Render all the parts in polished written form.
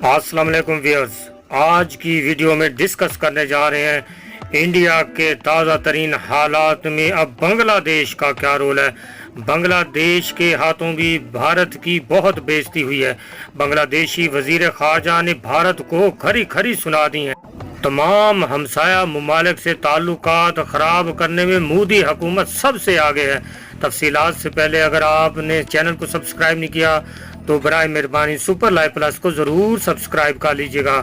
अस्सलाम वालेकुम व्यूअर्स, आज की वीडियो में डिस्कस करने जा रहे हैं इंडिया के ताज़ा तरीन हालात में अब बांग्लादेश का क्या रोल है। बांग्लादेश के हाथों भी भारत की बहुत बेइज्जती हुई है। बांग्लादेशी वजीर खारजा ने भारत को खरी खरी सुना दी है। तमाम हमसाया मुमालिक से ताल्लुकात ख़राब करने में मोदी हुकूमत सबसे आगे है। तफसीलात से पहले अगर आपने चैनल को सब्सक्राइब नहीं किया तो बराए मेहरबानी सुपर लाइव प्लस को ज़रूर सब्सक्राइब कर लीजिएगा।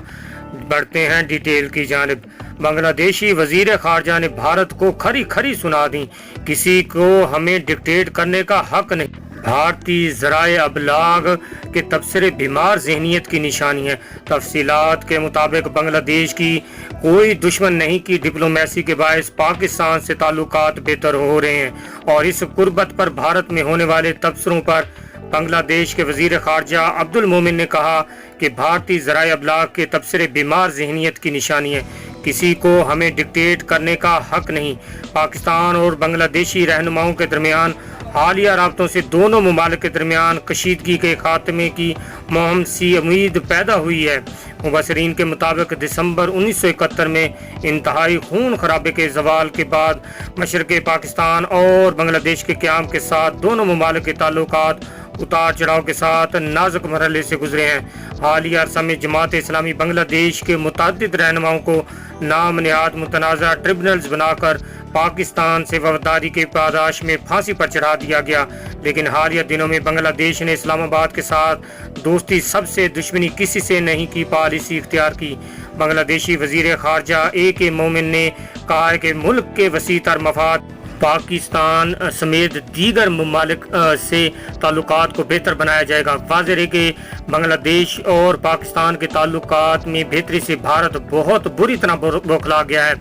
बढ़ते हैं डिटेल की जानिब। बांग्लादेशी वजीर खारजा ने भारत को खरी खरी सुना दी, किसी को हमें डिक्टेट करने का हक नहीं। भारतीय ज़राए अबलाग के तबसरे बीमार जहनीत की निशानी है। तफसीलात के मुताबिक बांग्लादेश की कोई दुश्मन नहीं की डिप्लोमेसी के बायस पाकिस्तान से ताल्लुकात बेहतर हो रहे हैं और इस कुर्बत पर भारत में होने वाले तबसरों पर बांग्लादेश के वजीर खारजा अब्दुल मोमिन ने कहा कि भारतीय ज़राए अबलाग के तबसरे बीमार जहनीत की निशानी है, किसी को हमें डिक्टेट करने का हक नहीं। पाकिस्तान और बांग्लादेशी रहनुमाओं के दरमियान हालिया राब्तों से दोनों ममालिक के दरमियान कशीदगी के खात्मे की मुहिम सी उम्मीद पैदा हुई है। मुबसरीन के मुताबिक दिसंबर 1971 में इंतहाई खून खराबे के जवाल के बाद मशरक़ पाकिस्तान और बांग्लादेश के क़याम के साथ दोनों ममालिक के ताल्लुकात उतार चढ़ाव के साथ नाजुक मरहले से गुजरे हैं। हालिया अरसा में जमात इस्लामी बांग्लादेश के मुतअद्दिद रहनुमाओं को नाम नहाद मुतनाज़ा ट्रिब्यूनल्स बनाकर पाकिस्तान से वफादारी के पादाश में फांसी पर चढ़ा दिया गया। लेकिन हालिया दिनों में बांग्लादेश ने इस्लामाबाद के साथ दोस्ती सबसे दुश्मनी किसी से नहीं की पॉलिसी इख्तियार की। बांग्लादेशी वजीर खारजा ए.के. मोमिन ने कहा है कि मुल्क के वसी तर मफाद पाकिस्तान समेत दीगर ममालिक से ताल्लुकात को बेहतर बनाया जाएगा। वाज़ेह है कि बांग्लादेश और पाकिस्तान के ताल्लुकात में बेहतरी से भारत बहुत बुरी तरह बौखला गया है।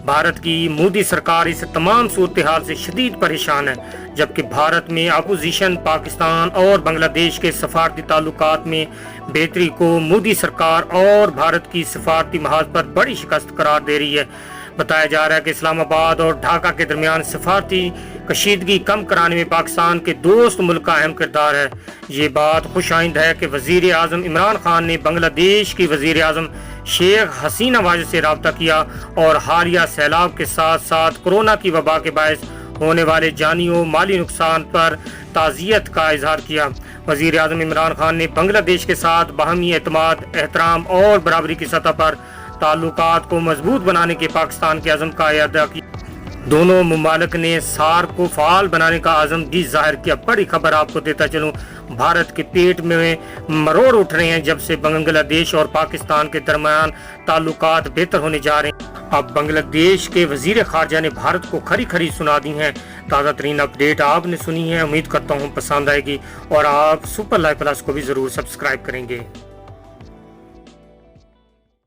भारत की मोदी सरकार इस तमाम सूरत हाल से शदीद परेशान है, जबकि भारत में अपोजिशन पाकिस्तान और बांग्लादेश के सफारती ताल्लुकात में बेहतरी को मोदी सरकार और भारत की सफारती महाज पर बड़ी शिकस्त करार दे रही है। बताया जा रहा है कि इस्लामाबाद और ढाका के दरमियान सफारती कशीदगी कम कराने में पाकिस्तान के दोस्त मुल्क का अहम किरदार है। ये बात खुश आइंद है कि वजीर आज़म इमरान खान ने बांग्लादेश की वजीर आज़म शेख हसीना वाजिद से रब्ता किया और हालिया सैलाब के साथ साथ कोरोना की वबा के बायस होने वाले जानी और माली नुकसान पर ताज़ियत का इजहार किया। वजीर आज़म इमरान खान ने बांग्लादेश के साथ बाहमी एतमाद, एहतराम और बराबरी की सतह पर ताल्लुकात को मजबूत बनाने के पाकिस्तान के अज़म का इरादा किया। दोनों ममालिक ने सार्क को फाल बनाने का अज़म भी जाहिर किया। बड़ी खबर आपको देता चलूं, भारत के पेट में मरोड़ उठ रहे हैं जब से बांग्लादेश और पाकिस्तान के दरमियान ताल्लुकात बेहतर होने जा रहे हैं। अब बांग्लादेश के वजीर खारजा ने भारत को खरी खरी सुना दी हैं। ताज़ा तरीन अपडेट आपने सुनी है, उम्मीद करता हूँ पसंद आएगी और आप सुपर लाइव प्लस को भी ज़रूर सब्सक्राइब करेंगे।